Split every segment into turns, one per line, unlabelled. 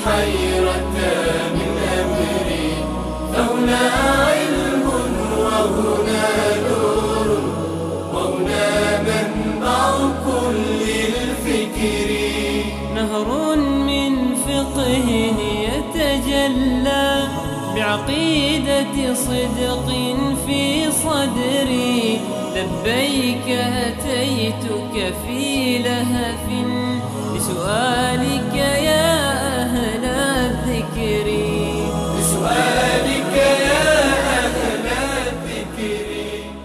حيرة من أمري، فهنا علم وهنا نور وهنا منبع كل الفكر.
نهر من فقه يتجلى بعقيدة صدق في صدري، لبيك أتيتك في لهف بسؤالك يا أهل الذكر.
بسؤالك يا أهل الذكر،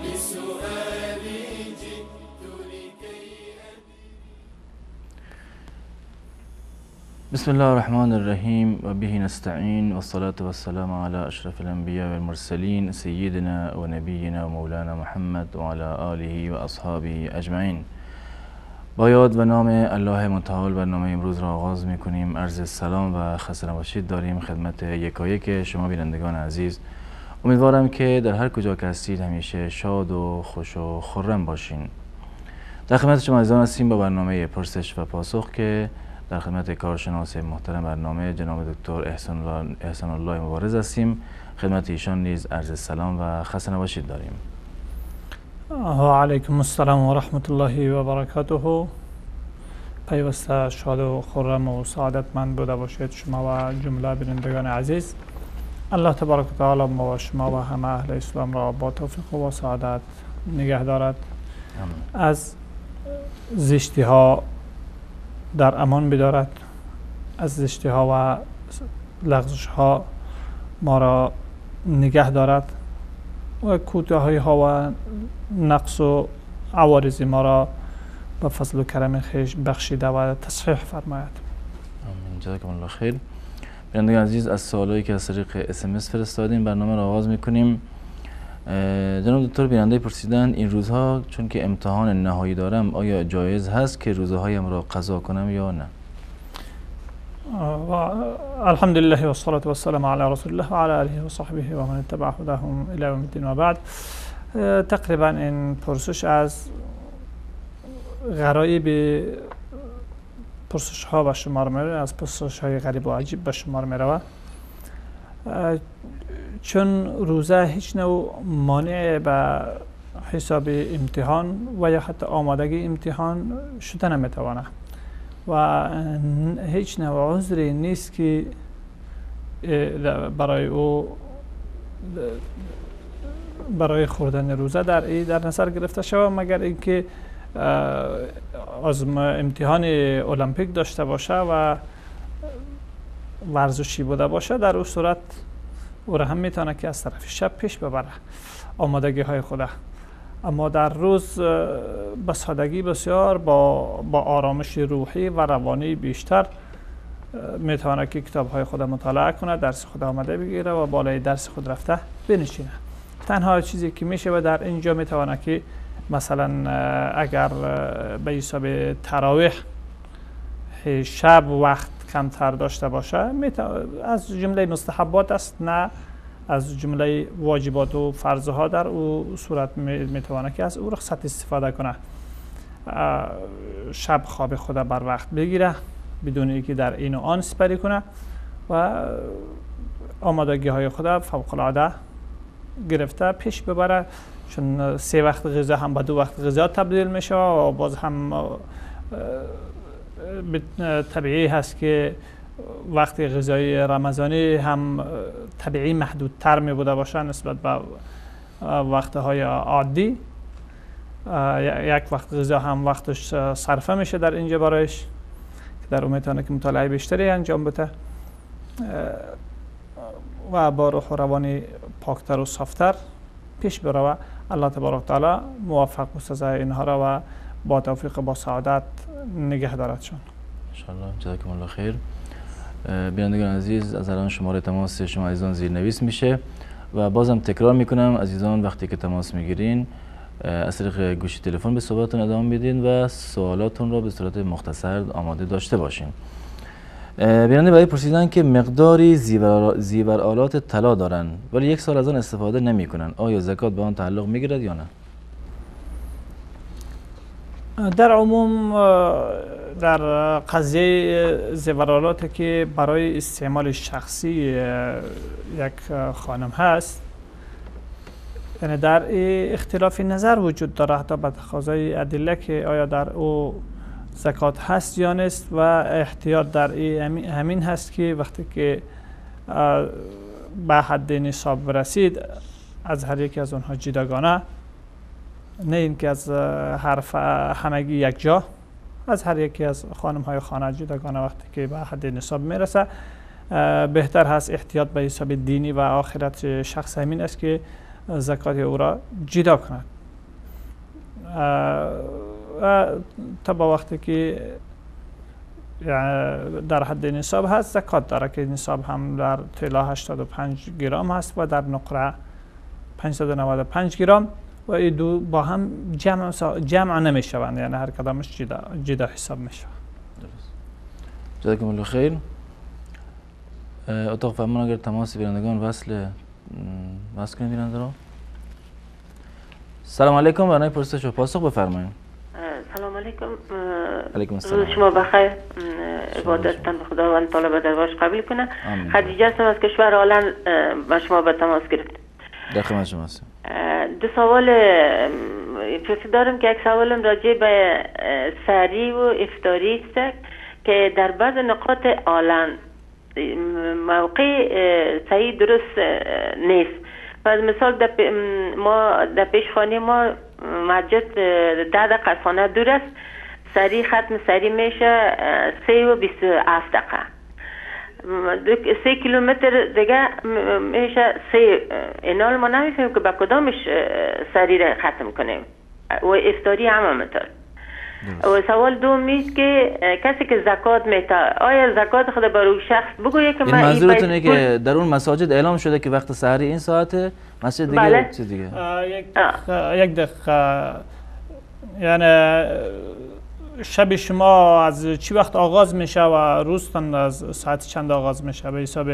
بسؤالي جئت لكي
بسم الله الرحمن الرحيم وبه نستعين والصلاة والسلام على أشرف الأنبياء والمرسلين سيدنا ونبينا ومولانا محمد وعلى آله و اصحابه اجمعین. با یاد و نام الله متعال برنامه امروز را آغاز میکنیم. عرض سلام و خسته نباشید داریم خدمت یکایک شما بینندگان عزیز. امیدوارم که در هر کجا که هستید همیشه شاد و خوش و خرم باشین. در خدمت شما عزیزان هستیم با برنامه پرسش و پاسخ که در خدمت کارشناس محترم برنامه جناب دکتر احسان الله مبارز هستیم. خدمت ایشان نیز عرض سلام و خسته نباشید داریم.
و علیکم السلام و رحمت الله و برکاته. پیوسته شاد و خرم و سعادتمند بوده باشید شما و جمله بینندگان عزیز. الله تبارک و تعالی ما و شما و همه اهل اسلام را با توفیق و سعادت نگه دارد. از زشتی ها در امان بدارد، از زشتی ها و لغزش ها ما را نگه دارد و کوتاهی ها و نقص و عوارض ما را به فضل و کرم خویش بخشیده و تصحیح فرماید.
آمین. جزاکم الله خیر. بینندگان عزیز، از سوالایی که از طریق SMS فرستادین برنامه را آغاز میکنیم. جناب دکتر بیننده پرسیدن این روزها چون که امتحان نهایی دارم آیا جایز هست که روزهایم را قضا کنم یا نه؟
الحمدلله و الصلاة و السلام علی رسول الله و علی آله و صحبه و من اتبع هداهم الی یوم الدین و بعد. تقریبا این پرسش از غرایب پرسش ها به شمار میره، از پرسش های غریب و عجیب به شمار میره، چون روزه هیچ نوع مانع به حساب امتحان و یا حتی آمادگی امتحان شده نمیتوانه و هیچ نوع عذری نیست که برای خوردن روزه در نظر گرفته شود، مگر اینکه امتحان المپیک داشته باشه و ورزشی بوده باشه. در اون صورت او را هم میتونه که از طرف شب پیش ببره آمادگی های خوده. اما در روز به سادگی بسیار با آرامش روحی و روانی بیشتر میتونه که کتاب های خود مطالعه کنه، درس خود آماده بگیره و بالای درس خود رفته بنشینه. تنها چیزی که میشه و در اینجا میتونه که مثلا اگر به حساب تراویح شب وقت کمتر داشته باشه از جمله مستحبات است، نه از جمله واجبات و فرضها. در او صورت میتونه که از او رخصت استفاده کنه، شب خواب خود بر وقت بگیره بدون اینکه در این و آن سپری کنه و آمادگی های خود فوق العاده گرفته پیش ببره، چون 3 وقت غذا هم به 2 وقت غذا تبدیل میشه و باز هم طبیعی هست که وقتی غذای رمضانی هم طبیعی محدودتر می بوده باشه نسبت به وقتهای عادی. یک وقت غذا هم وقتش صرفه میشه در اینجا برایش که در اون میتونه که مطالعه بیشتری انجام بده و با روح و روانی پاکتر و صافتر پیش بره. الله تبارک تعالی موفق و سزای اینها را و با توفیق با سعادت نگه داردشان
ان شاء الله. جزاکم الله خیر. بینندگان عزیز، از الان شماره تماس شما عزیزان زیرنویس میشه و بازم تکرار میکنم عزیزان وقتی که تماس میگیرین از طریق گوشی تلفن به صحبتتون ادامه بدین و سوالاتون را به صورت مختصر آماده داشته باشین. بیننده برای پرسیدن که مقداری زیورآلات طلا دارن ولی 1 سال از آن استفاده نمیکنن، آیا زکات به آن تعلق میگیرد یا نه؟
در عموم در قضیه زیورآلاتی که برای استعمال شخصی یک خانم هست، یعنی در اختلاف نظر وجود داره حتی به تقاضای ادله که آیا در او زکات هست یا نیست، و احتیاط در همین هست که وقتی که به حد نصاب برسید از هر یکی از اونها جداگانه، نه اینکه از همگی یک جا، از هر یکی از خانم های خانه جداگانه وقتی که به حد نصاب میرسه، بهتر هست احتیاط به حساب دینی و آخرت شخص همین است که زکات او را جدا کند تا با وقتی که در حد نصاب هست زکات داره، که نصاب هم در طلا 85 گرم هست و در نقره 595 گرم و این دو با هم جمع نمیشوند، یعنی هر کدامش جدا حساب میشه.
درست. جزاکم الله خیر. اتاق فرمان اگر تماس بینندگان وصل کنید بیننده را. سلام علیکم، برنامه پرسش و پاسخ بفرمایید.
سلام علیکم.
علیکم السلام.
روز شما بخیر. عبادتتان به خداوند تعالی به دربارش قبول کنه. خدیجه هستم از کشور آلند با شما به تماس گرفت.
در خدمت شما هستم.
دو سوال دارم که یک سوالم راجع به سحری و افطاری است که در بعض نقاط آلند موقع صحیح درست نیست. بعد مثال ما در پیشخانه ما مسجد 10 دقیقه از خانه دور است، سری ختم سری میشه 3 و 27 دقیقه، 3 کیلومتر دیگه میشه 3. اینال ما نمیفهمیم که با کدامش سری را ختم کنیم و افطاری هم همینطور. و سوال دوم است که کسی که زکات میده آیا زکات خود برای شخص بگویه که من
منظورتونه که در اون مساجد اعلام شده که وقت سحری این ساعته، مسجد دیگه
بله.
چیز دیگه؟
یک دقیقه، یعنی شب شما از چی وقت آغاز میشه و روزتان از ساعت چند آغاز میشه به حساب،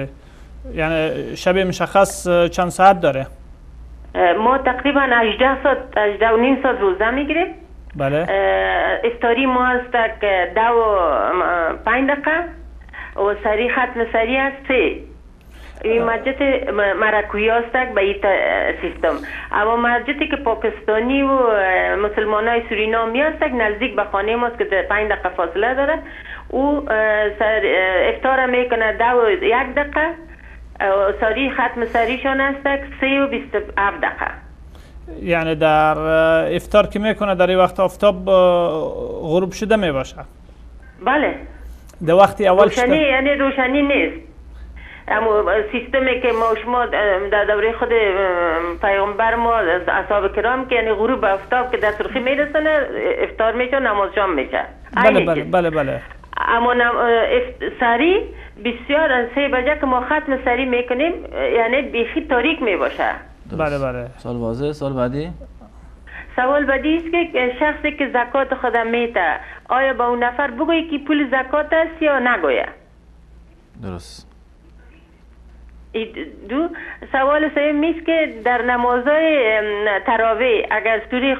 یعنی شب مشخص چند ساعت داره؟
ما تقریبا 18 ساعت 18 و نیم ساعت روزه میگیریم.
بله.
افطاری ما است که 2 و 5 دقیقه و سری ختم سری است 3. این مسجد مرکوی است به این سیستم. اما مسجدی که پاکستانی و مسلمان های سورینامی است نزدیک به خانه ماست که 5 دقیقه فاصله داره، او افطار میکنه 2 و 1 دقیقه و سری ختم سریشان است 3 و 27 دقیقه.
یعنی در افطار که میکنه در این وقت آفتاب غروب شده میباشه؟
بله.
در وقتی اول
روشنی یعنی روشنی نیست. اما سیستمی که ما شما در دوره خود پیامبر ما اصحاب کرام که یعنی غروب آفتاب که در سرخی میرسونه افطار میشه، نماز شام میشه.
بله.
اما سری بسیار 3 بجه که ما ختم سری میکنیم یعنی بیخی تاریک میباشه.
بله.
سوال واضح. سوال بعدی؟
سوال بعدی است که شخصی که زکات خود میده آیا با اون نفر بگویه که پول زکات است یا نگویه؟
درست.
دو سوال سوم است که در نمازهای تراویح اگر سوره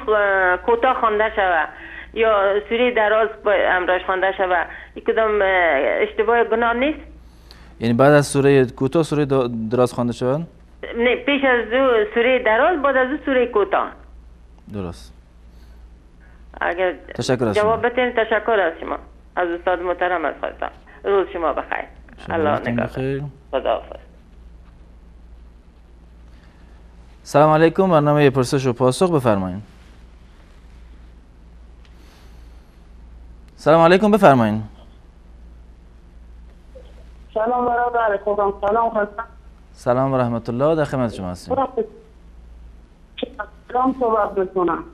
کوتاه خوانده شود یا سوره دراز امراش خوانده شود کدام اشتباه گناه نیست؟
یعنی بعد از سوره کوتاه سوره دراز خوانده شود؟
نه، پیش از سوره دراز بعد از سوره کوتاه.
درست.
اگر جواب بدین تشکر از شما، از استاد محترم از خودتان. روز شما بخیر. الله نگهدار. خداحافظ.
سلام علیکم، برنامه پرسش و پاسخ بفرمایید. سلام علیکم بفرمایید.
سلام برادر خودم.
سلام و رحمت الله، در خدمت شما هستیم.
سلام صحبت میکنم.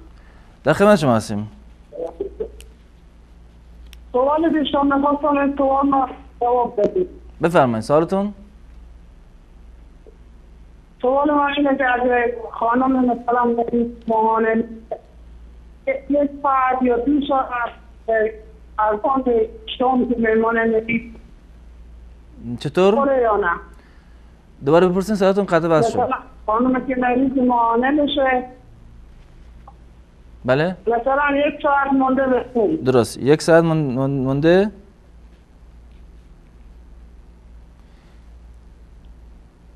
در خدمت شما هستیم.
سوال بیشتر نخواستم این سوال ما جواب بدید.
بفرمایید سوالتون.
سوال ما اینه که اگه خانم مثلا ماهانه 1 ساعت یا 2 ساعت از آن شام که میمانه ندید
چطور؟
یا نه؟
دوباره بپرسین صداتون قطع بس شد.
خانم که مریض ماهانه بشه
بله؟
مثلا 1 ساعت مونده به خون.
درست. 1 ساعت مونده.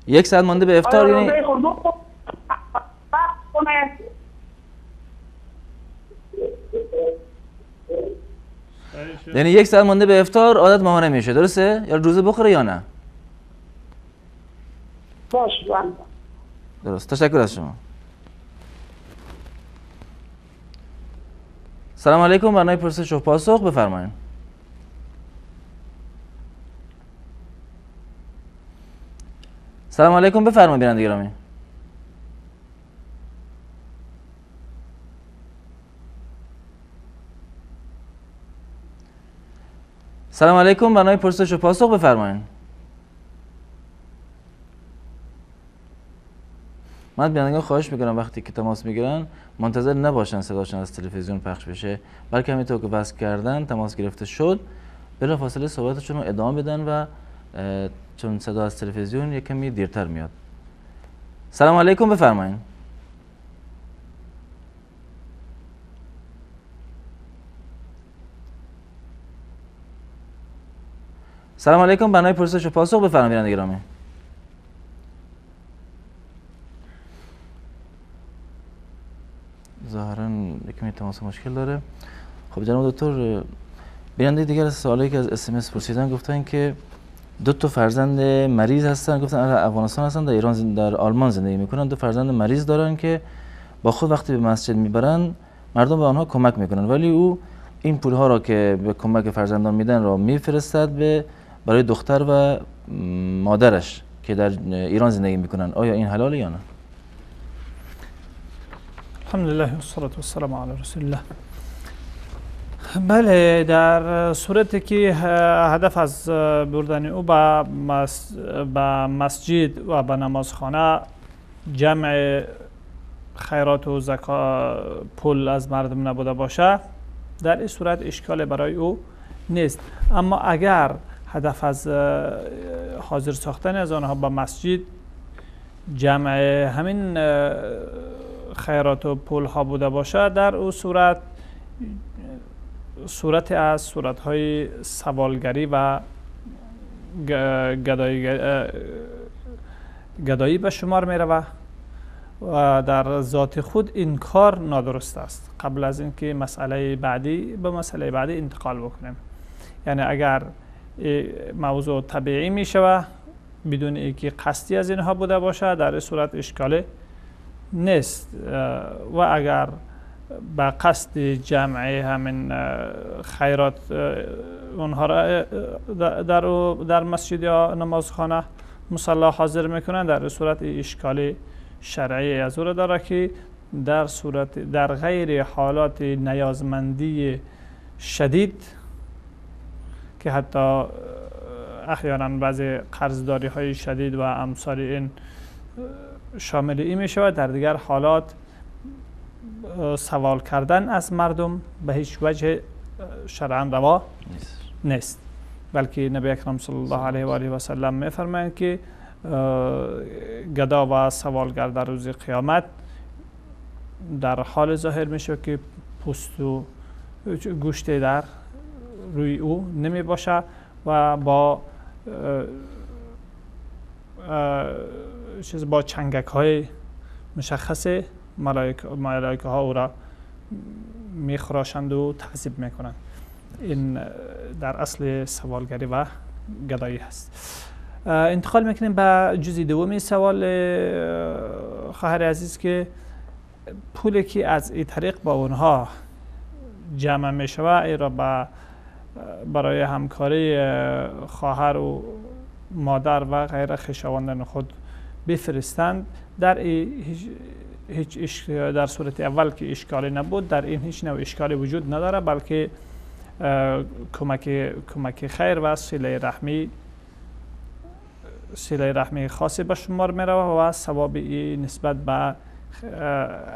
یک ساعت مونده به افطار، یعنی یعنی 1 ساعت مونده به افطار عادت ماهانه میشه، درسته؟ یا روزه بخوره یا نه؟
باش.
درست. تشکر از شما. سلام علیکم. برنامه پرسش و پاسخ، بفرمایید. سلام علیکم، بفرمایید بیننده گرامی. سلام علیکم. برنامه پرسش و پاسخ، بفرمایید. من بینندگان خواهش میکنم وقتی که تماس میگیرن منتظر نباشن صداشون از تلویزیون پخش بشه، بلکه همینطور که وصل کردن تماس گرفته شد بلافاصله صحبتشون رو ادامه بدن و چون صدا از تلویزیون یک کمی دیرتر میاد. سلام علیکم، بفرمایید. سلام علیکم. برنامه پرسش و پاسخ، بفرمایید بیننده گرامی. ظاهرا یکمی تماس مشکل داره. خب جناب دکتر، بیننده دیگر از سوالی که از SMS پرسیدن گفتن که 2 تا فرزند مریض هستن، گفتن افغانستان هستن، در ایران در آلمان زندگی میکنن، 2 فرزند مریض دارن که با خود وقتی به مسجد میبرن مردم به آنها کمک میکنن، ولی او این پول ها را که به کمک فرزندان میدن را میفرستد برای دختر و مادرش که در ایران زندگی میکنن. آیا این حلاله یا نه؟
الحمدلله و الصلاة و السلام علی رسول الله. بله، در صورتی که هدف از بردن او به مسجد و به نمازخانه جمع خیرات و زکات پول از مردم نبوده باشه، در این صورت اشکال برای او نیست. اما اگر هدف از حاضر ساختن از آنها به مسجد جمع همین خیرات و پول ها بوده باشه، در او صورت از صورت های سوالگری و گدایی به شمار می رود و در ذات خود این کار نادرست است. قبل از اینکه مسئله بعدی انتقال بکنیم، یعنی اگر موضوع طبیعی می شود بدون اینکه قصدی از اینها بوده باشه، در این صورت اشکال نیست. و اگر با قصد جمع همین خیرات اونها را در مسجد یا نمازخانه مصلی حاضر میکنن، در صورت اشکال شرعی از او را داره که در غیر حالات نیازمندی شدید که حتی احیانا بعضی قرضداری های شدید و امثال این شامل این می شود، در دیگر حالات سوال کردن از مردم به هیچ وجه شرعاً روا نیست. بلکه نبی اکرم صلی الله علیه و آله و سلم می فرمایند که گدا و سوالگر در روز قیامت در حال ظاهر می شود که پوست و گوشت در روی او نمی باشه و با چنگک های مشخص ملائکه ها او را میخراشند و تعذیب میکنند. این در اصل سوالگری و گدایی هست. انتقال میکنیم به جزء دومی سوال خواهر عزیز که پولی که از این طریق با اونها جمع میشود ای را برای همکاری خواهر و مادر و غیر خویشاوندان خود بفرستند، در صورت اول که اشکالی نبود، در این هیچ نوع اشکالی وجود نداره، بلکه کمک خیر و صله رحمی خاصی به شمار می رود و ثواب نسبت به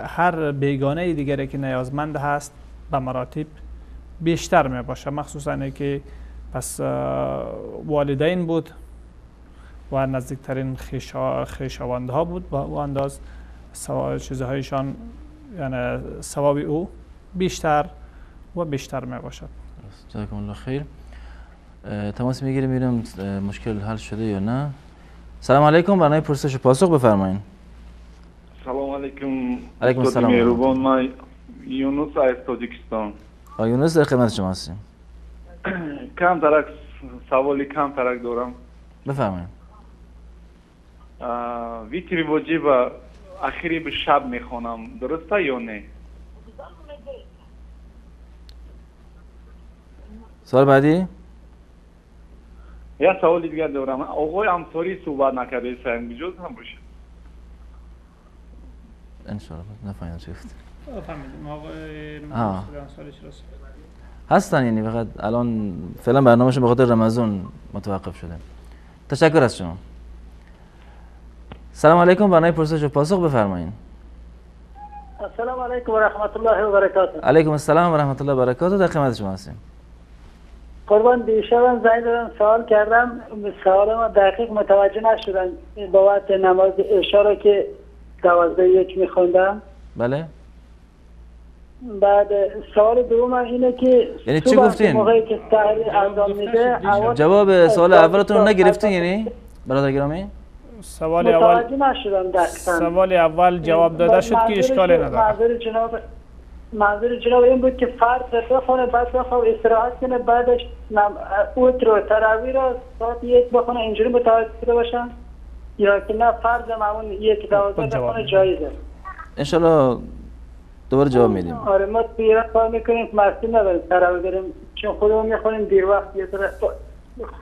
هر بیگانه دیگری که نیازمند هست به مراتب بیشتر می باشه، مخصوصا که پس والدین بود و نزدیکترین خویشاوندها بود، با او انداز چیزهایشان، یعنی ثواب او بیشتر و بیشتر می باشد.
جزاکم الله خیر. تماس میگیریم ببینم مشکل حل شده یا نه. سلام علیکم، برنامه پرسش و پاسخ بفرمایید.
سلام علیکم.
علیکم السلام.
مهربان، من یونس از تاجیکستان.
یونس در خدمت شما هستیم.
کم ترک سوالی کم ترک دارم.
بفرمایید.
ویتری واجب اخیری به شب میخوانم، درسته یا نه؟
سوال بعدی؟
یا سوالی دیگر دارم. آقای امساری صحبت نکرده سعیم بجوز هم باشه.
انشاءالله نفهمیدم چی گفت.
فهمیدیم آقای انصاری چرا
هستن، یعنی فقط الان فعلا برنامه‌شون به خاطر رمضان متوقف شده. تشکر از شما. سلام علیکم، برنامه پرسش و پاسخ بفرمایید.
السلام علیکم و رحمت الله و برکاته.
علیکم السلام و رحمت الله و برکاته، در خدمت شما هستیم.
قربان، دیشبم زنگ دادم سوال کردم، سوال ما دقیق متوجه نشدن بابت نماز عشا را که 12:01 میخوندم.
بله.
بعد سوال دوم اینه که
یعنی چی گفتین؟
موقعی که سحری اذان میده
جواب سوال اولتون رو نگرفتین یعنی برادر گرامی؟
سوال اول
متوجه نشدم دقیقاً.
سوال اول جواب داده شد که اشکالی نداره.
منظور جناب این بود که فرض بخونه بعد بخواه استراحت کنه، بعدش اوتر و تراویح را ساعت 1 بخونه، اینجوری متوجه شده باشن، یا که نه فرض معمول 1:12 بخونه جایزه؟
انشالله دوباره جواب میدیم.
آره ما ایران کار میکنیم، مسئول نداریم تراویح بریم، چون خودمون میخونیم دیر وقت یه طرح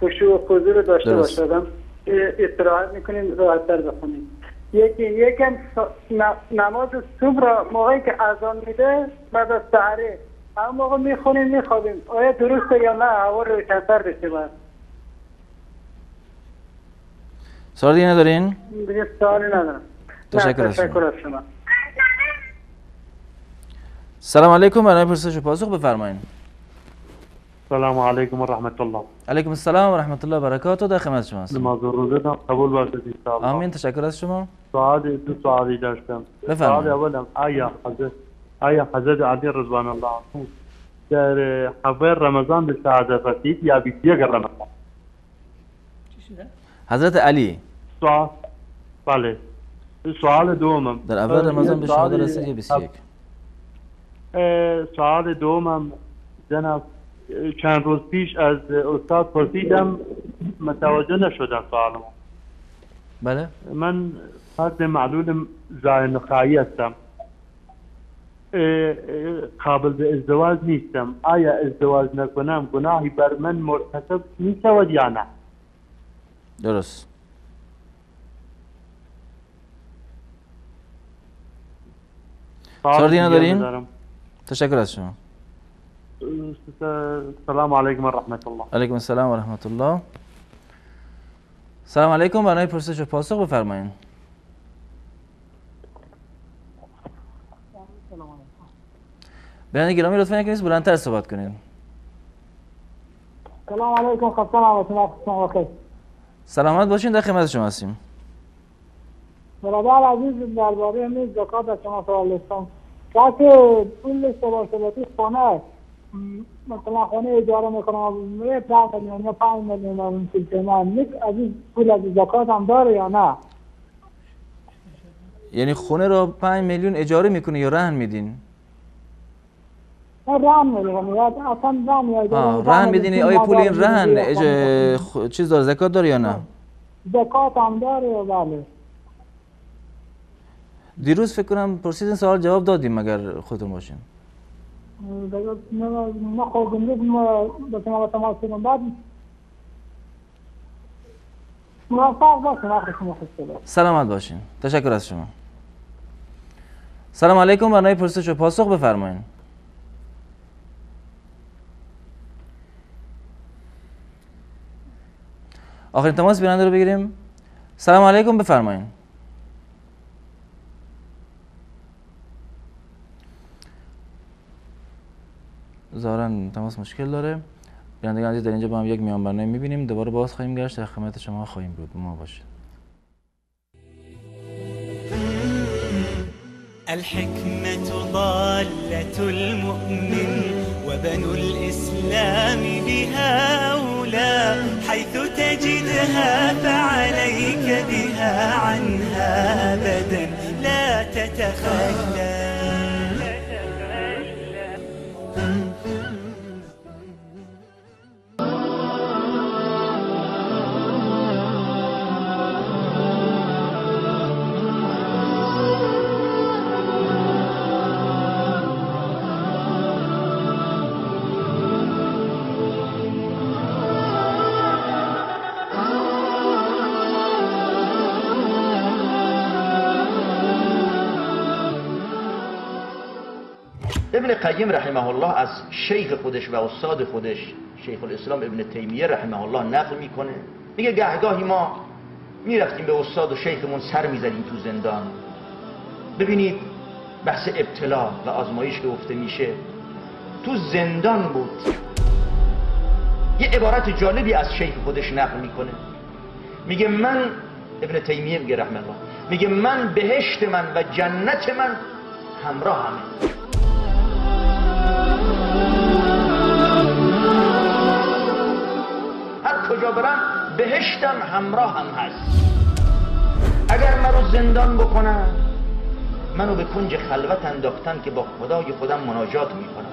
خشوع و خضوع رو داشته باشدم، استراحت میکنیم راحت‌تر بخونیم. یکم نماز صبح را موقعی که اذان میده بعد از سحری همون موقع میخوابیم، آیا درسته یا نه؟ هوا روشن‌تر بشه. بعد
سوال دیگه ندارین؟
دیگه سوالی ندارم.
تشکر از
شما.
سلام علیکم، برنامه پرسش و پاسخ بفرمایید.
سلام علیکم و رحمت الله.
علیکم السلام و رحمت الله و برکاته، در خدمت شما هستم.
نماز روزه قبول باشد ان شاء الله.
آمین، تشکر از شما.
دو سوالی داشتم. سوال اولم آیا حضرت علی رضوان الله عنه در حول رمضان به سعادت رسید یا بی‌دیگر رمضان؟
حضرت علی.
بله. سوال دومم
در اول رمضان به شهادت رسید یا 21؟
سوال دومم جناب چند روز پیش از استاد پرسیدم متوجه نشدم سوالم.
بله.
من فرد معلول زای نخایی هستم، قابل به ازدواج نیستم، آیا ازدواج نکنم گناهی بر من مرتکب میشود یا نه؟
درست. سوال دیگه ندارین؟ تشکر از شما.
سلام علیکم و رحمت الله.
علیکم السلام و رحمت الله. سلام علیکم، برنامه پرسش و پاسخ بفرمایید. بیان گرامی لطفا یکم بلندتر صحبت کنید.
سلام علیکم، خسته نباشید.
سلامت باشین، در خدمت شما هستیم.
برادر عزیز، درباره همین زکات از شما سوال داشتم. کسی پول داشته باشه با توی خانه، مثلا خانه اجاره میکنم 5 میلیون یا 5 میلیون اون پول که من از این پول از زکات هم داره یا نه؟
یعنی خونه رو 5 میلیون اجاره میکنه یا رهن میدین؟
رهن میدین یا اصلا
رهن میدین. آیا پول این رهن چیز داره، زکات داره یا نه؟
زکات هم داره. بله.
دیروز فکر کنم پرسیدین سوال جواب دادیم مگر خودتون باشین.
ما خود امروز با شما تماس کردم، بعد موفق باشین.
سلامت باشین، تشکر از شما. سلام علیکم، برنامه پرسش و پاسخ بفرمایید. آخرین تماس بیننده رو بگیریم. سلام علیکم، بفرمایید. ظاهراً تماس مشکل داره. بینندگان عزیز، در اینجا با هم یک میان برنامه میبینیم، دوباره باز خواهیم گشت، در خدمت شما خواهیم بود. ما باشید.
الحكمة ضالة المؤمن وبنو الإسلام بها أولى، حيث تجدها فعليك بها عنها أبدا لا تتخلى.
ابن قیم رحمه الله از شیخ خودش و استاد خودش شیخ الاسلام ابن تیمیه رحمه الله نقل میکنه، میگه گهگاهی ما میرفتیم به استاد و شیخمون سر میزدیم تو زندان. ببینید بحث ابتلا و آزمایش که گفته میشه تو زندان بود. یه عبارت جالبی از شیخ خودش نقل میکنه، میگه من، ابن تیمیه میگه رحمه الله، میگه من بهشت من و جنت من همراه همه. هر کجا برم بهشتم همراه هم هست. اگر منو زندان بکنن، منو به کنج خلوت انداختن که با خدای خودم مناجات میکنم.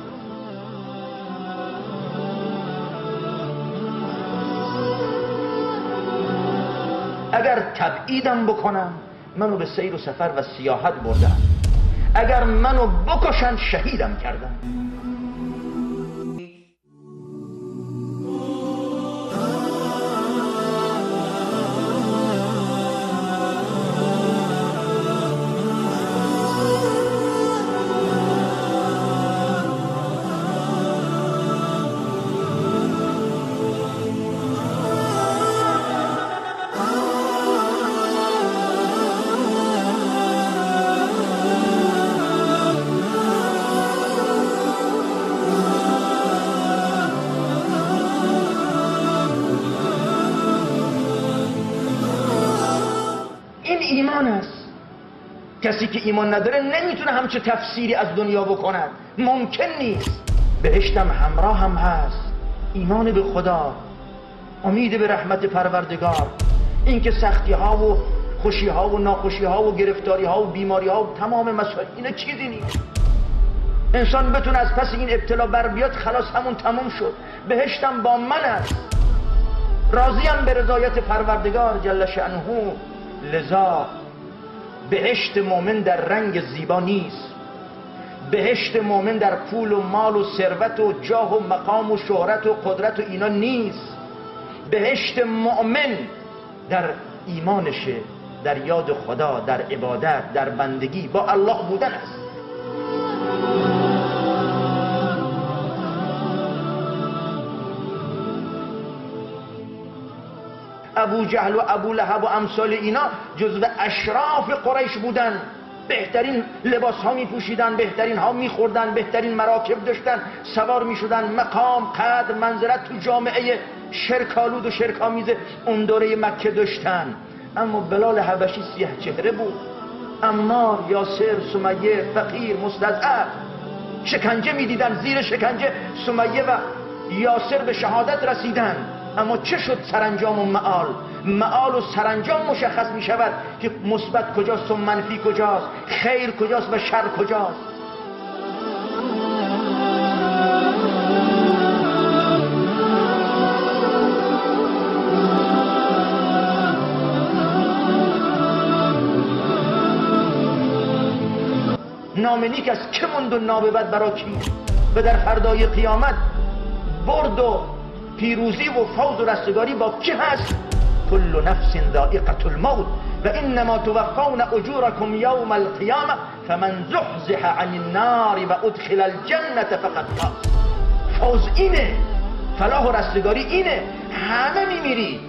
اگر تبعیدم بکنن، منو به سیر و سفر و سیاحت بردن. اگر منو بکشن، شهیدم کردن. ایمان است. کسی که ایمان نداره نمیتونه همچه تفسیری از دنیا بکند، ممکن نیست. بهشتم همراه هم هست. ایمان به خدا، امید به رحمت پروردگار، اینکه سختی ها و خوشی ها و ناخوشی ها و گرفتاری ها و بیماری ها و تمام مسائل اینا چیزی نیست. انسان بتونه از پس این ابتلا بر بیاد، خلاص همون تموم شد. بهشتم با من است. راضیم به رضایت پروردگار جل شأنه. لذا بهشت مومن در رنگ زیبا نیست. بهشت مومن در پول و مال و ثروت و جاه و مقام و شهرت و قدرت و اینا نیست. بهشت مؤمن در ایمانشه، در یاد خدا، در عبادت، در بندگی با الله بودن است. ابو جهل و ابو لهب و امثال اینا جزو اشراف قریش بودن. بهترین لباس ها می پوشیدن، بهترین ها می خوردن، بهترین مراکب داشتن، سوار می شدن. مقام، قدر، منزلت تو جامعه شرکالود و شرکامیز اون دوره مکه داشتن. اما بلال حبشی سیاه چهره بود. عمار، یاسر، سمیه فقیر، مستضعف، شکنجه می دیدن. زیر شکنجه سمیه و یاسر به شهادت رسیدن. اما چه شد سرانجام و معال و سرانجام مشخص می شود که مثبت کجاست و منفی کجاست، خیر کجاست و شر کجاست. نام نیک از که موند و ناببد برا کی؟ و در فردای قیامت برد و پیروزی و فوز و رستگاری با کی هست؟ کل نفس ذائقة الموت و انما توفون اجوركم یوم القیامه فمن زحزح عن النار و ادخل الجنه فقد فاز. فوز اینه، فلاح و رستگاری اینه. همه میمیرید،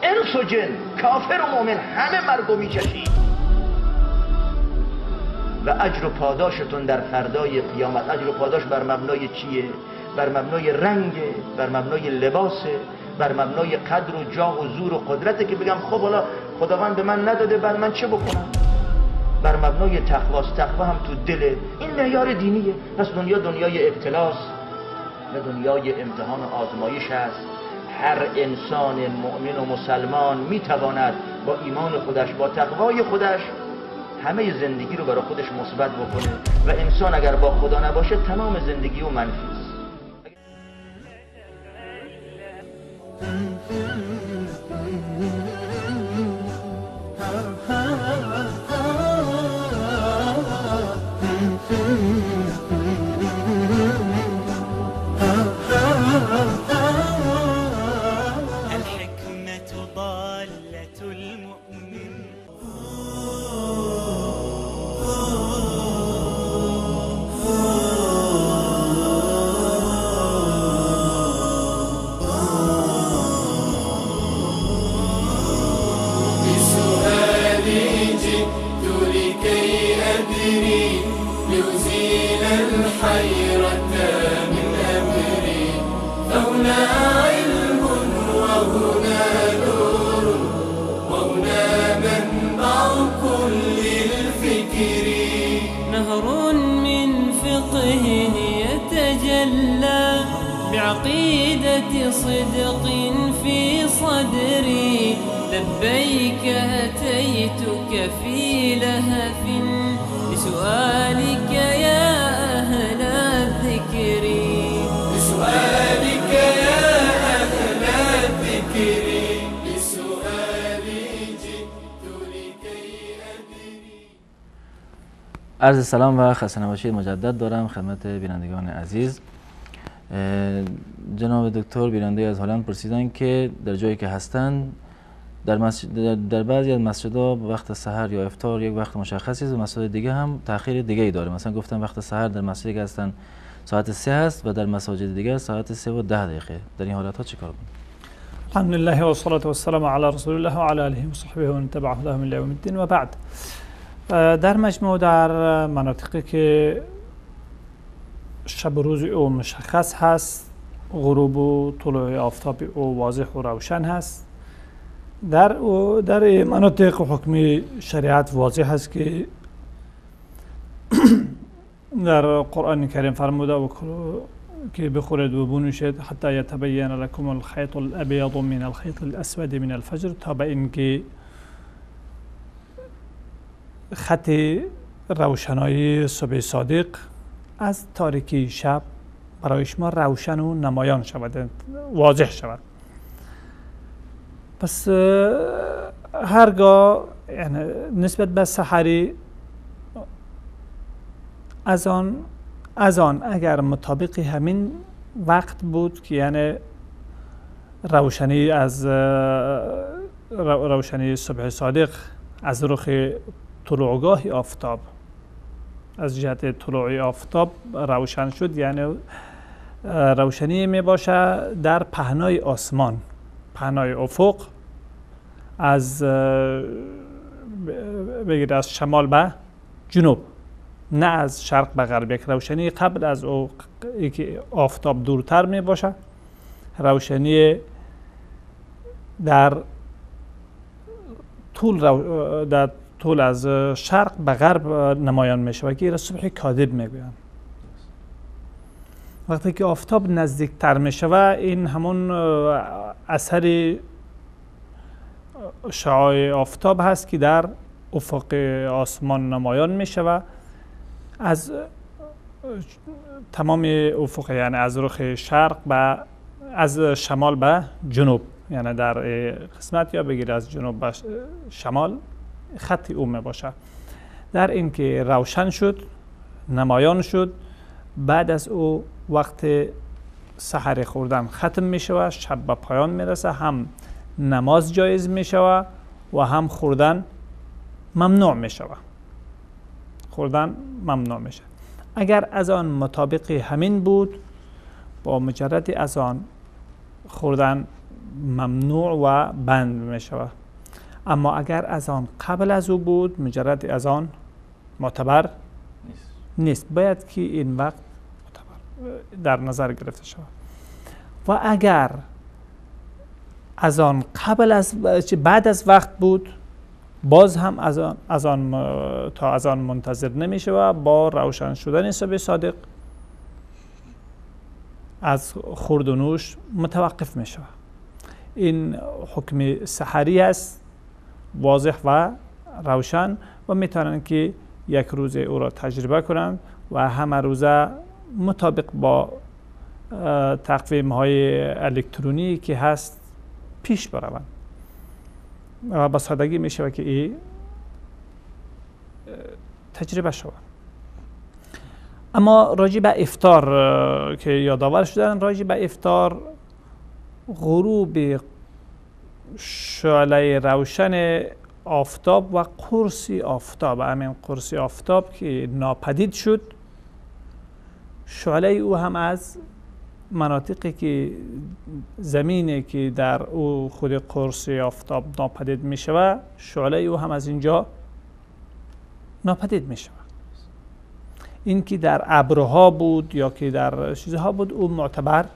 انس و جن، کافر و مؤمن، همه مرگو میچشید. و اجر و پاداشتون در فردای قیامت، اجر و پاداش بر مبنای چیه؟ بر مبنای رنگ، بر مبنای لباس، بر مبنای قدر و جاه و زور و قدرته که بگم خب حالا خداوند به من نداده، بر من چه بکنم؟ بر مبنای تقواست. تقوا هم تو دله. این معیار دینیه. پس دنیا دنیای ابتلاست و دنیای امتحان و آزمایش است. هر انسان مؤمن و مسلمان میتواند با ایمان خودش، با تقوای خودش همه زندگی رو برای خودش مثبت بکنه و انسان اگر با خدا نباشه تمام زندگی و منفی است.
لأزيل الحيرة من أمري، فهنا علم وهنا نور وهنا منبع كل الفكر.
نهر من فقه يتجلى بعقيدة صدق في صدري، لبيك أتيتك في لهف بسؤالك يا أهل الذكر.
بسؤالك يا أهل الذكر، بسؤالي جئت لكي أدري.
عرض سلام و خسته نباشید مجدد دارم خدمت بینندگان عزیز. جناب دکتر بیننده از هلند پرسیدن که در جایی که هستند در بعضی از مسجدها وقت سحر یا افطار یک وقت مشخصی است و مساجد دیگه هم تأخیر دیگه ای داره. مثلا گفتن وقت سحر در مسجدی که هستن ساعت 3 است و در مساجد دیگه ساعت 3 و 10 دقیقه. در این حالت ها چیکار کنیم؟
الحمدلله و الصلاة والسلام علی رسول الله و علی آله و صحبه و من تبع هداهم الی یوم الدین. و بعد در مجموع در مناطقی که شب و روز او مشخص هست، غروب و طلوع آفتاب او واضح و روشن هست، در مناطق حکم شریعت واضح هست که در قرآن کریم فرموده که بخورید و بنوشید حتی یتبین لکم الخیط الابیض من الخیط الاسود من الفجر، تا به اینکه خط روشنایی صبح صادق از تاریکی شب برای شما روشن و نمایان شود، واضح شود. پس هرگاه یعنی نسبت به سحری از آن اگر مطابق همین وقت بود که یعنی روشنی صبح صادق از رخ طلوعگاه آفتاب، از جهت طلوع آفتاب روشن شد، یعنی روشنی می باشه در پهنای آسمان، پهنای افق، از بگید از شمال به جنوب، نه از شرق به غرب. یک روشنی قبل از او که آفتاب دورتر می باشه، روشنی در طول از شرق به غرب نمایان می شود که صبح کاذب می گویند. وقتی که آفتاب نزدیکتر می شود، این همون اثر شعاع آفتاب هست که در افق آسمان نمایان می شود از تمام افق، یعنی از رخ شرق به از شمال به جنوب، یعنی در قسمت یا بگیر از جنوب به شمال خط او می باشه. در این که روشن شد، نمایان شد، بعد از او وقت سحر خوردن ختم می شود، شب به پایان می رسه، هم نماز جایز می شود و هم خوردن ممنوع می شود. خوردن ممنوع می شود. اگر از آن مطابق همین بود، با مجرد از آن خوردن ممنوع و بند می شود. اما اگر از آن قبل از او بود، مجرد از آن معتبر نیست. باید که این وقت در نظر گرفته شود. و اگر از آن قبل از بعد از وقت بود، باز هم از آن منتظر نمیشه و با روشن شدن صبح صادق از خورد و نوش متوقف میشه. این حکم سحری است، واضح و روشن و میتونن که یک روز او را تجربه کنن و همه روزه مطابق با تقویم های الکترونی که هست پیش بروند و با سادگی میشه که این تجربه شود. اما راجع به افطار که یادآور شدن، راجع به افطار غروب شعله روشن آفتاب و قرص آفتاب، همین قرص آفتاب که ناپدید شد، شعله او هم از مناطقی که زمینی که در او خود قرص آفتاب ناپدید می شود، شعله او هم از اینجا ناپدید می شود. این که در ابرها بود یا که در چیزها بود او معتبر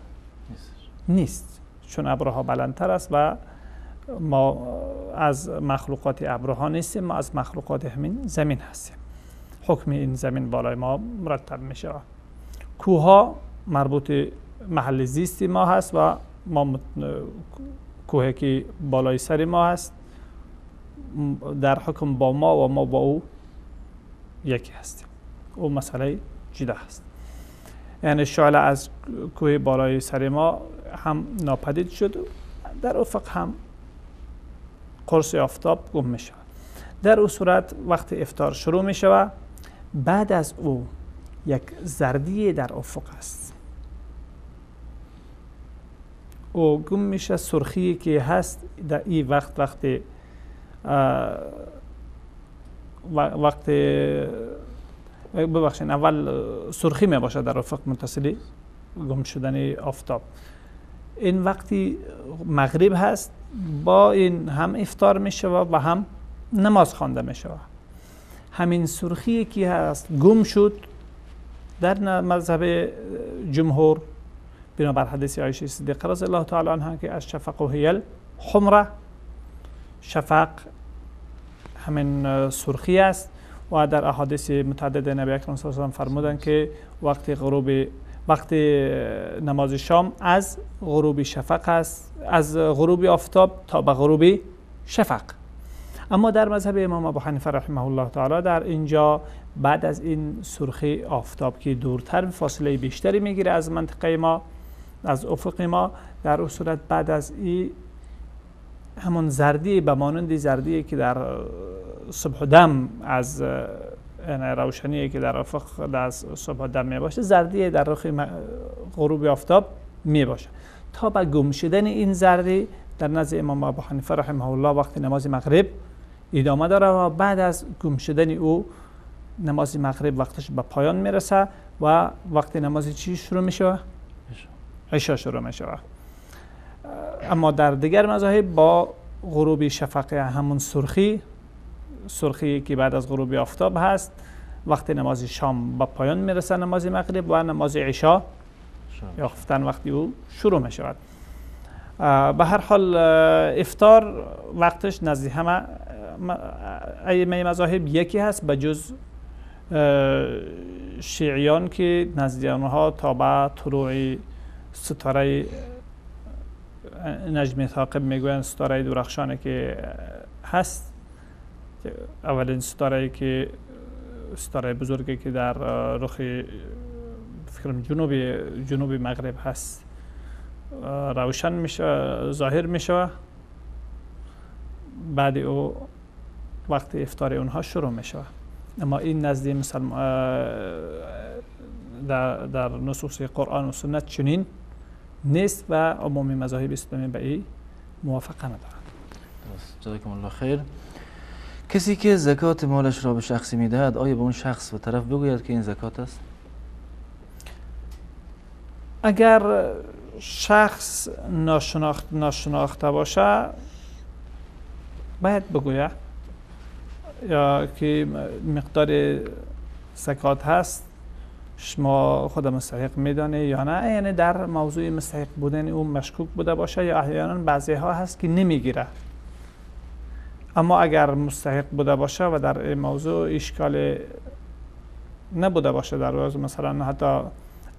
نیست، چون ابرها بلندتر است و ما از مخلوقات ابرها نیستیم، ما از مخلوقات همین زمین هستیم. حکم این زمین بالای ما مرتب می شود. کوها مربوط محل زیستی ما هست و ما کوهی که بالای سر ما هست در حکم با ما و ما با او یکی هستیم. او مسئله جدا هست. یعنی شعله از کوه بالای سر ما هم ناپدید شد، در افق هم قرص آفتاب گم می شود. در او صورت وقت افطار شروع می شود، بعد از او یک زردی در افق است، او گم میشه. سرخی که هست در این وقت ببخشید اول سرخی می باشه در افق متصلی گم شدن آفتاب. این وقتی مغرب هست، با این هم افطار می شود و هم نماز خوانده می شود. همین سرخی که هست گم شد در مذهب جمهور بنابر حدیث عایشه صدیقه رضی الله تعالی عنها که از شفق و هی الحمره، شفق همین سرخی است و در احادیث متعدد نبی اکرم صلی الله علیه و آله فرمودن که وقت نماز شام از غروب شفق است، از غروب آفتاب تا به غروب شفق. اما در مذهب امام ابو حنیفه رحمه الله تعالی در اینجا بعد از این سرخی آفتاب که دورتر فاصله بیشتری میگیره از منطقه ما، از افق ما، در اون صورت بعد از این همون زردی به مانند زردی که در صبح دم از روشنی که در افق در صبح دم می باشه، زردی در رخ غروب آفتاب می باشه تا به گم شدن این زردی در نزد امام ابو حنیفه رحمه الله وقت نماز مغرب ادامه داره و بعد از گم شدن او نماز مغرب وقتش به پایان میرسه و وقت نماز چی شروع میشه؟ عشا شروع میشه. اما در دیگر مذاهب با غروب شفق همون سرخی که بعد از غروب آفتاب هست، وقت نماز شام به پایان میرسه نماز مغرب و نماز عشا یا خفتن وقتی او شروع می شود. به هر حال افطار وقتش نزد همه ائمه مذاهب یکی هست به جز شیعیان که نزد آنها تا به طلوع ستاره نجم ثاقب میگویند، ستاره درخشانه که هست، اولین ستاره بزرگی که در رخ فکرم جنوب مغرب هست روشن میشه، ظاهر میشه. بعد او وقت افطار اونها شروع میشه. اما این نزد در نصوص قرآن و سنت چنین نیست و عمومی مذاهب اسلامی به این موافقه ندارند.
جزاکم الله خیر. کسی که زکات مالش را به شخصی میدهد، آیا به اون شخص و طرف بگوید که این زکات است؟
اگر شخص ناشناخته باشه باید بگوید یا که مقدار زکات هست شما خود مستحق میدانه یا نه، یعنی در موضوع مستحق بودن اون مشکوک بوده باشه یا احیانا بعضی ها هست که نمیگیره. اما اگر مستحق بوده باشه و در این موضوع اشکال نبوده باشه، در روز مثلا حتی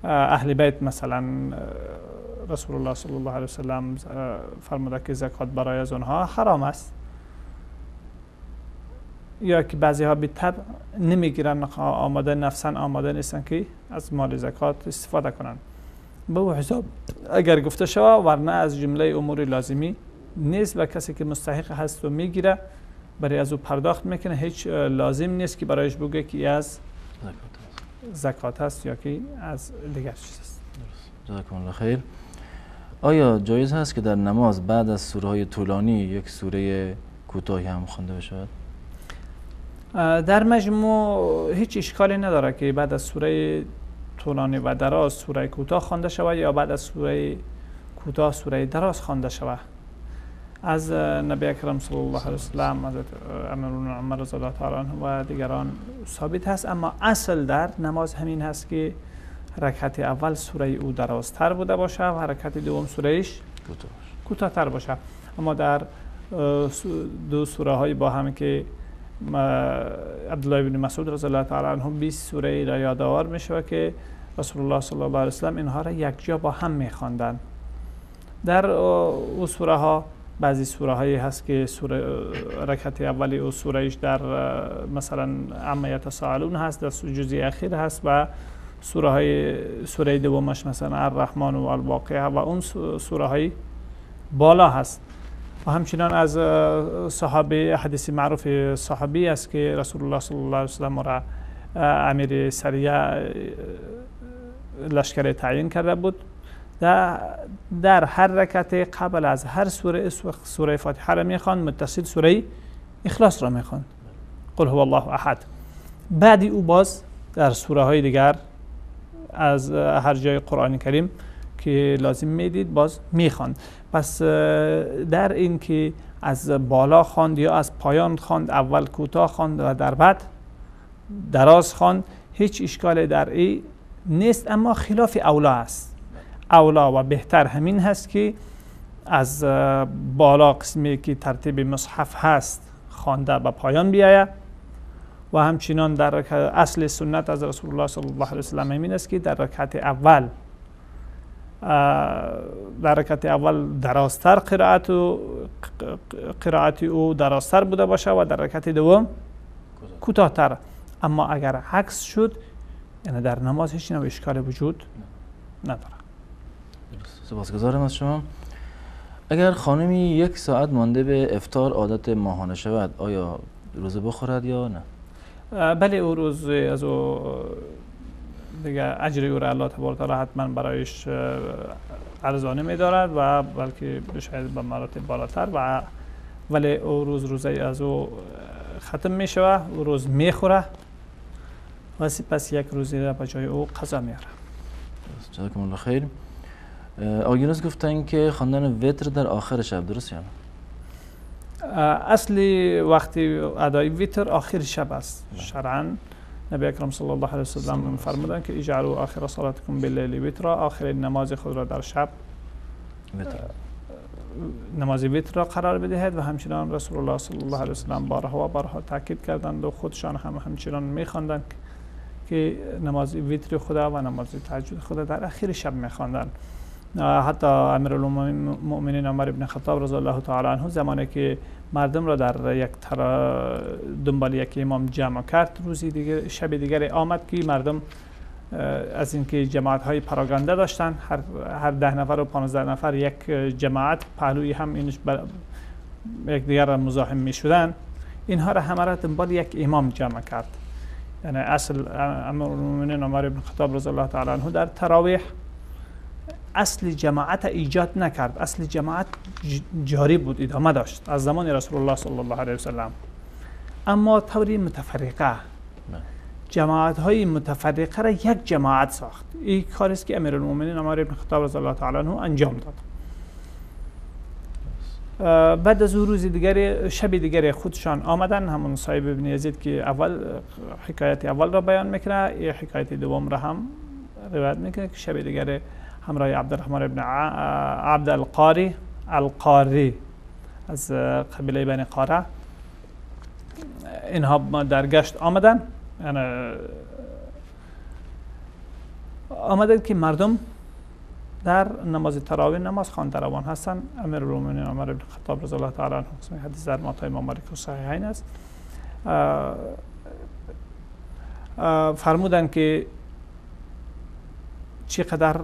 اهل بیت مثلا رسول الله صلی الله علیه وسلم فرموده که زکات برای از اونها حرام است، یا که بعضی ها به طبع نمیگیرن، آماده نفسن آماده نیستن که از مال زکات استفاده کنن. به او حساب اگر گفته شود، ورنه از جمله امور لازمی نیست و کسی که مستحق هست و میگیره برای از او پرداخت میکنه، هیچ لازم نیست که برایش بگه که از زکات هست یا که از دیگر چیز است.
جزاکم الله خیر. آیا جایز هست که در نماز بعد از سوره های طولانی یک سوره کوتاهی هم خوانده بشود؟
در مجموع هیچ اشکالی نداره که بعد از سوره طولانی و دراز سوره کوتاه خوانده شود یا بعد از سوره کوتاه سوره دراز خوانده شود. از نبی اکرم صلی الله علیه وسلم، حضرت امیرالمومنین عمر رضی الله تعالی عنه و دیگران ثابت هست، اما اصل در نماز همین هست که رکعت اول سوره او درازتر بوده باشه و رکعت دوم سورهش کوتاه‌تر باشه. اما در دو سوره های با هم که عبدالله بن مسعود رضی الله تعالی عنه 20 سوره را یادآور میشه که رسول الله صلی الله علیه وسلم اینها را یک جا با هم میخواندند. در او سوره ها بعضی سوره هایی هست که سوره رکعت اولی او سورهش در مثلا عما یتساءلون هست، در جزء اخیر هست، و سوره دومش مثلا الرحمن و الواقعه و اون سوره های بالا هست. و همچنان از صحابه حدیث معروف صحابی است که رسول الله صلی الله علیه وسلم را امیر سریه لشکر تعیین کرده بود، در هر رکعت قبل از هر سوره فاتحه را میخواند، متصل سوره اخلاص را میخواند، قل هو الله احد. بعدی او باز در سوره های دیگر از هر جای قرآن کریم که لازم میدید باز میخواند. پس در این که از بالا خواند یا از پایان خواند، اول کوتاه خواند و در بعد دراز خواند، هیچ اشکال در این نیست، اما خلاف اولا است. اولا و بهتر همین هست که از بالا قسمی که ترتیب مصحف هست خوانده به پایان بیاید، و همچنان در اصل سنت از رسول الله صلی الله علیه وسلم همین است که در رکعت اول درازتر قرائت او درازتر بوده باشه و در رکعت دوم کوتاه‌تر. اما اگر عکس شد، یعنی در نماز هیچ نوع اشکال وجود نداره.
سپاسگزارم از شما. اگر خانمی 1 ساعت مانده به افطار عادت ماهانه شود، آیا روزه بخورد یا نه؟
بله، او روز از او دیگه اجر او را الله تبارک و تعالی حتما برایش ارزانی می‌دارد و بلکه شاید به مراتب بالاتر، و ولی او روزه از او ختم می‌شود، او روز می‌خوره و سپس یک روزی را به جای او قضا میاره.
جزاکم الله خیر. آقایون گفتن که خواندن وتر در آخر شب درست یا نه؟
اصلی وقتی ادای وتر آخر شب است. شرعاً نبی اکرم صلی الله علیه وسلم فرمودند که اجعلوا آخر صلاتکم باللیل وترا، آخر نماز خود را در شب نماز وتر را قرار بدهید. و همچنان رسول الله صلی الله علیه وسلم بارها و بارها تاکید کردند و خودشان همچنان می‌خواندند که نماز وتر خدا و نماز تهجد خدا در آخر شب می‌خواندند. حتی امیرالمومنین عمر بن خطاب رضی الله تعالی عنه زمانی که مردم را در یک دنبال یک امام جمع کرد، روزی دیگر شب دیگر آمد که مردم از اینکه جماعت های پراگنده داشتن، هر 10 نفر و 15 نفر یک جماعت پهلوی هم اینش یک دیگر را مزاحم می شدن، اینها را همه را دنبال یک امام جمع کرد. یعنی اصل امیرالمومنین عمر بن خطاب رضی الله تعالی عنه در تراویح اصل جماعت ایجاد نکرد، اصل جماعت جاری بود، ادامه داشت از زمان رسول الله صلی الله علیه وسلم. اما طوری متفرقه، جماعت های متفرقه را یک جماعت ساخت. این کاری است که امیرالمومنین عمر بن خطاب رضی الله تعالی عنه انجام داد. بعد از روز دیگر شب دیگر خودشان آمدن، همون صاحب ابن یزید که اول حکایت اول را بیان میکنه، یه حکایت دوم را هم روایت میکنه که شب دیگر همراه عبدالرحمن ابن عبد القاری از قبیله بنی قاره اینها در گشت آمدن، یعنی آمدن که مردم در نماز تراویح نماز خوانده روان هستن. امیرالمومنین عمر بن خطاب رضی الله تعالی عنه، حدیث در موطأ امام مالک و صحیحین است، فرمودن که چقدر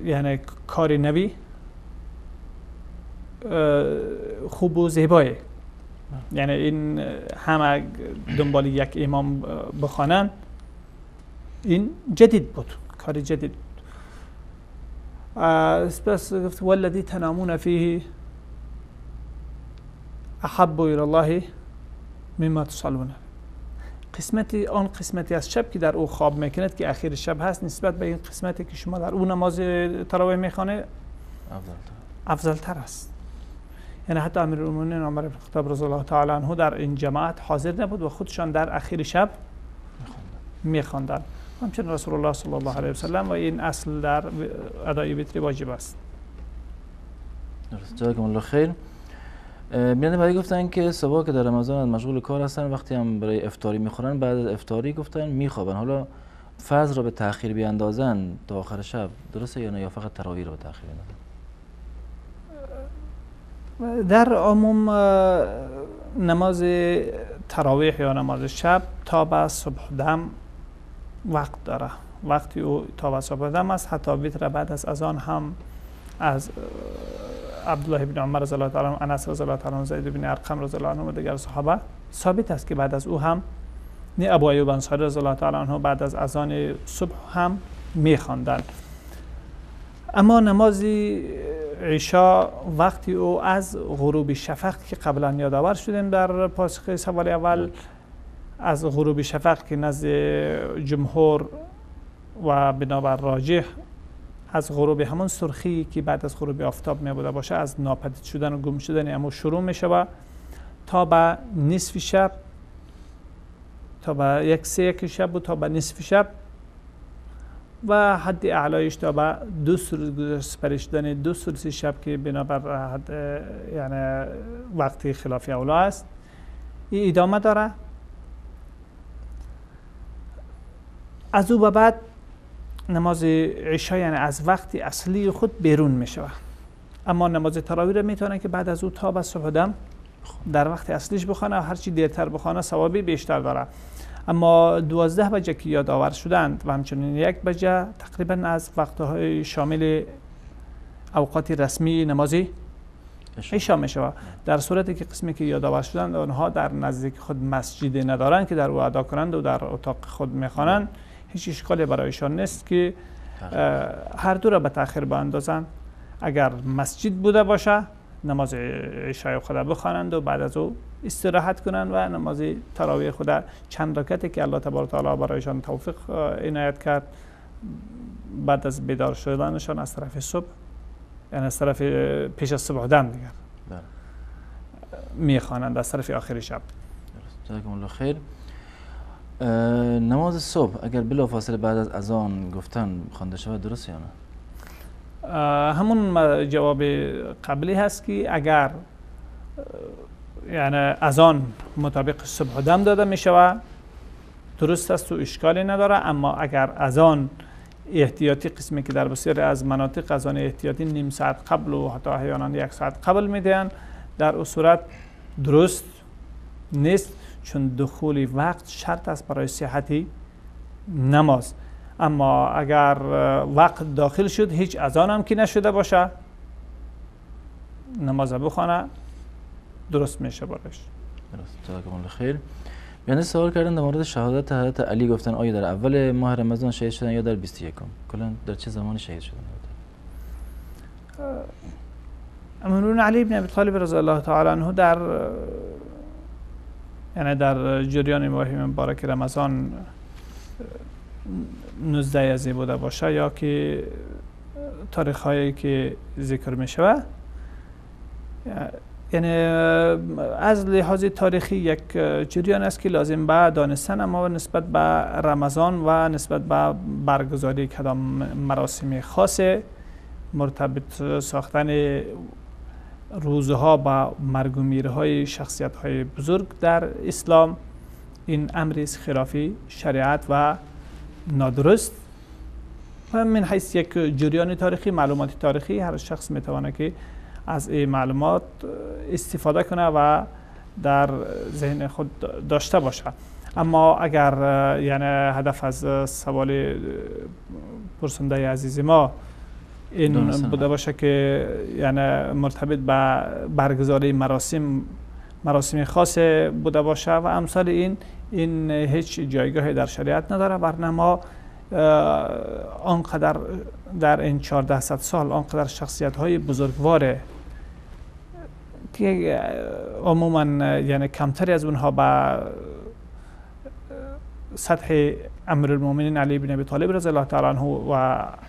یعنی کار نبی خوب و زیبایه، یعنی این همه دنبال یک امام بخوانن، این جدید بود، کار جدید بود. بس گفت والذی تنامون فیه احب الی الله مما تصلون. آن قسمتی از شب که در او خواب میکند که اخیر شب هست، نسبت به این قسمتی که شما در او نماز تراویح میخوانه افضل تر است. یعنی حتی امیرالمومنین عمر بن خطاب رضی الله تعالی عنه در این جماعت حاضر نبود و خودشان در اخیر شب میخواندند. همچنین رسول الله صلی الله علیه و سلم، و این اصل در ادای وتر واجب است.
درست. جزاکم الله خیر. بیننده بعدی گفتن که صبح که در رمضان مشغول کار هستن، وقتی هم برای افطاری میخورن، بعد از افطاری گفتن میخوابن. حالا فجر را به تأخیر بیاندازن تا آخر شب درسته یا نه، یا فقط تراویح را به تأخیر بیاندازن؟
در عموم نماز تراویح یا نماز شب تا به صبح دم وقت داره. وقتی او تا به صبح دم است، حتی وتر بعد از اذان هم از عبدالله بن عمر رضی الله تعالی عنه، انس رضی الله تعالی عنه، زید بن ارقم رضی الله عنه و دیگر صحابه ثابت است که بعد از او هم ابو ایوب انصاری رضی الله تعالی عنه بعد از اذان صبح هم می‌خواندند. اما نماز عشا وقتی او از غروب شفق که قبلا یادآور شدیم در پاسخ سوال اول، از غروب شفق که نزد جمهور و بنابر راجح از غروب همون سرخی که بعد از غروب آفتاب می بوده باشه، از ناپدید شدن و گم شدن اما شروع می شود تا به نصف شب، تا به یک سه شب و تا به نصف شب، و حد اعلایش تا به 2 ثلث پریشدن 2 ثلث شب که بنابر حد یعنی وقتی خلاف اولا است. این ادامه داره. از او به بعد نماز عشا یعنی از وقت اصلی خود بیرون می شود. اما نماز تراویح را میتونه که بعد از او تا به صبح دم در وقت اصلیش بخوانه و هرچی دیرتر بخوانه ثوابی بیشتر داره. اما 12 بجه که یادآور شدند و همچنین 1 بجه تقریبا از وقتهای شامل اوقات رسمی نماز عشا می شود. در صورتی که قسمی که یادآور شدند آنها در نزدیک خود مسجد ندارند که در او ادا کنند و در اتاق خود میخوانند، هیچ اشکالی برایشان نیست که هر دو را به تأخیر بیاندازند. اگر مسجد بوده باشه نماز عشای خود بخوانند و بعد از او استراحت کنند و نماز تراویح خود چند رکعتی که الله تبارک و تعالی برایشان توفیق عنایت کرد بعد از بیدار شدنشان از طرف صبح، یعنی از طرف پیش از صبح دم دیگر میخوانند از طرف آخر شب.
جزاکم الله خیر. نماز صبح اگر بلافاصله بعد از اذان گفتن خوانده شود درست یا نه؟
همون جواب قبلی هست که اگر یعنی اذان مطابق صبح دم داده می شود درست است و اشکالی نداره. اما اگر اذان احتیاطی، قسمی که در بسیاری از مناطق اذان احتیاطی نیم ساعت قبل و حتی احیانا 1 ساعت قبل میدهند، در اون صورت درست نیست، چون دخول وقت شرط است برای صحت نماز. اما اگر وقت داخل شد هیچ اذان هم که نشده باشه نماز بخونه درست میشه برایش.
درست. جزاکم الله خیر. یعنی سوال کردن در مورد شهادت حضرت علی، گفتن آیا در اول ماه رمضان شهید شدن یا در 21م؟ کلا در چه زمانی شهید شدن؟
امیرالمومنین علی بن ابی طالب رضی الله تعالی عنه در یعنی در جریان ماه مبارک رمضان 19 از بوده باشه یا که تاریخ هایی که ذکر می شود، یعنی از لحاظ تاریخی یک جریان است که لازم به دانستن، اما نسبت به رمضان و نسبت به برگزاری کدام مراسم خاص مرتبط ساختن روزها با مرگ و میرهای شخصیت های بزرگ در اسلام این امری است خلافی شریعت و نادرست و من حیث یک جریان تاریخی معلومات تاریخی هر شخص میتونه که از این معلومات استفاده کنه و در ذهن خود داشته باشه. اما اگر یعنی هدف از سوال پرسنده عزیز ما این بوده باشه که یعنی مرتبط به برگزاری مراسم خاص بوده باشه و امثال این هیچ جایگاهی در شریعت نداره، ورنه ما آنقدر در این 1400 سال آنقدر شخصیت های بزرگواره که عموما یعنی کمتری از اونها به سطح امیرالمومنین علی بن ابی طالب رضی الله تعالی عنه و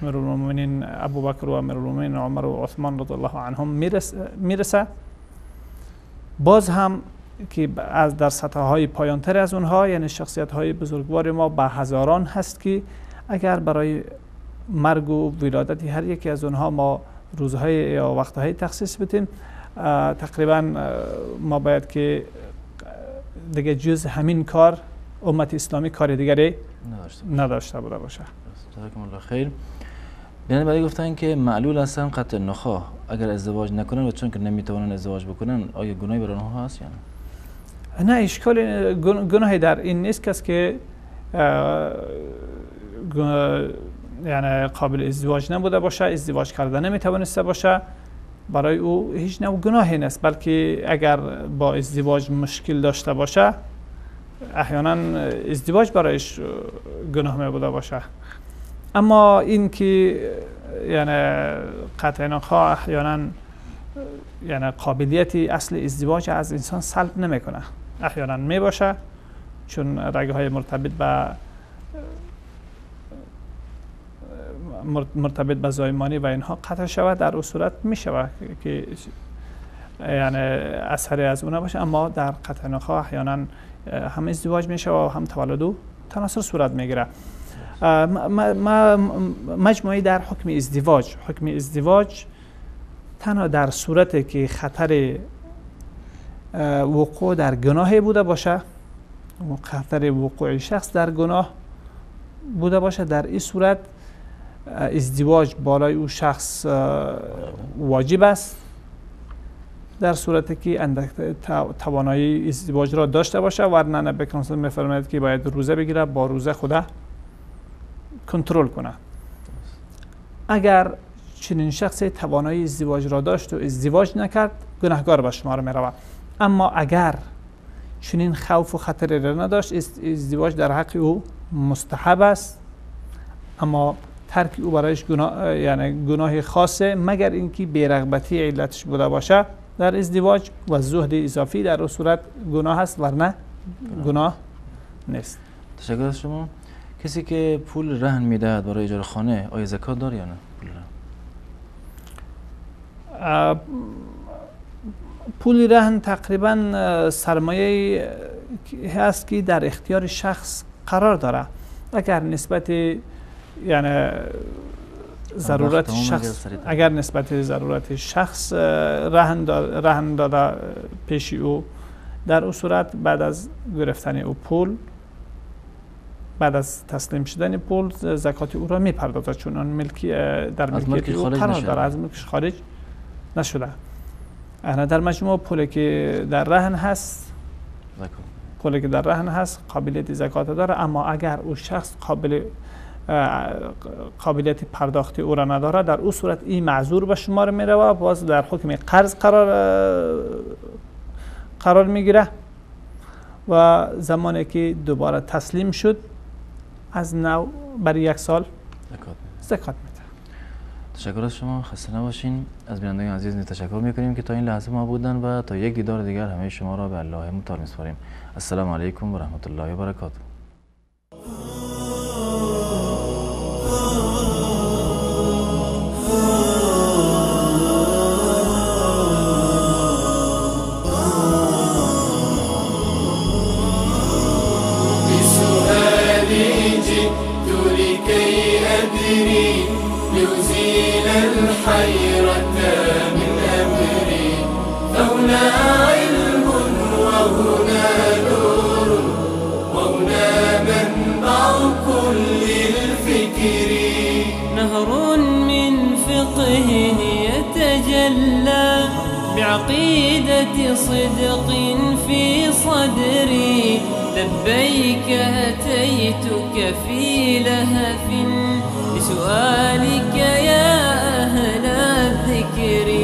امیرالمومنین ابوبکر و امیرالمومنین عمر و عثمان رضی الله عنهم میرسه. باز هم که از در سطح های پایانتر از اونها یعنی شخصیت های بزرگوار ما به هزاران هست که اگر برای مرگ و ولادت هر یکی از اونها ما روزهای یا وقتهای تخصیص بدیم، تقریبا ما باید که دیگه جز همین کار امت اسلامی کار دیگری نداشته بوده باشه.
جزاکم الله خیر. بیان بعدی گفتن که معلول هستن قطع نخواه اگر ازدواج نکنن و چون که نمیتونن ازدواج بکنن آیا گناهی بر آنها هست یا نه؟
نه، اشکال گناهی در این نیست کسی که یعنی قابل ازدواج نبوده باشه، ازدواج کرده نمیتوانسته باشه، برای او هیچ نوع گناهی نیست، بلکه اگر با ازدواج مشکل داشته باشه احیانا ازدواج برایش گناه می بوده باشه. اما این که یعنی قطع نخواه احیانا یعنی قابلیت اصل ازدواج از انسان سلب نمیکنه، احیانا می باشه چون رگه های مرتبط به زایمانی و اینها قطع شود، در اون صورت می شود که یعنی اثری از اون باشه. اما در قطع نخواه احیانا هم ازدواج میشه و هم تولد و تناسل صورت میگیره. مجموعی در حکم ازدواج تنها در صورتی که خطر وقوع در گناه بوده باشه، خطر وقوع شخص در گناه بوده باشه، در این صورت ازدواج بالای او شخص واجب است، در صورتی که اندک توانایی ازدواج را داشته باشه، ورنه نبی کریم میفرماید که باید روزه بگیره، با روزه خدا کنترل کنه. اگر چنین شخصی توانایی ازدواج را داشت و ازدواج نکرد گناهکار به شمار می رود. اما اگر چنین خوف و خطری را نداشت ازدواج در حق او مستحب است، اما ترک او برایش یعنی گناه خاصه، مگر اینکه بی‌رغبتی علتش بوده باشه در ازدواج و زهد اضافی، در اون صورت گناه است، ورنه گناه نیست.
تشکر از شما. کسی که پول رهن میدهد برای اجاره خانه آیا زکات داره یا نه؟
پول رهن تقریبا سرمایه هست که در اختیار شخص قرار داره. اگر نسبت یعنی ضرورت شخص رهن داده پیش او، در اون صورت بعد از گرفتن او پول، بعد از تسلیم شدن پول زکات او را میپردازد، چون آن ملکی در ملکیت او قرار داره، از ملکش خارج نشده. در مجموع پولی که در رهن هست قابلیت زکات داره، اما اگر او شخص قابلیت پرداخت او را نداره، در او صورت این معذور به شمار می رود، باز در حکم قرض قرار می گیره و زمانی که دوباره تسلیم شد از نو برای 1 سال زکات میده.
تشکر از شما، خسته نباشین. از بینندگان عزیز تشکر میکنیم که تا این لحظه ما بودن و تا یک دیدار دیگر همه شما را به الله متعال میسپاریم. السلام علیکم و رحمت الله و برکاته.
لأزيل الحيرة من أمري
الدين يتجلى بعقيدة صدق في صدري لبيك أتيتك في لهف لسؤالك يا أهل الذكر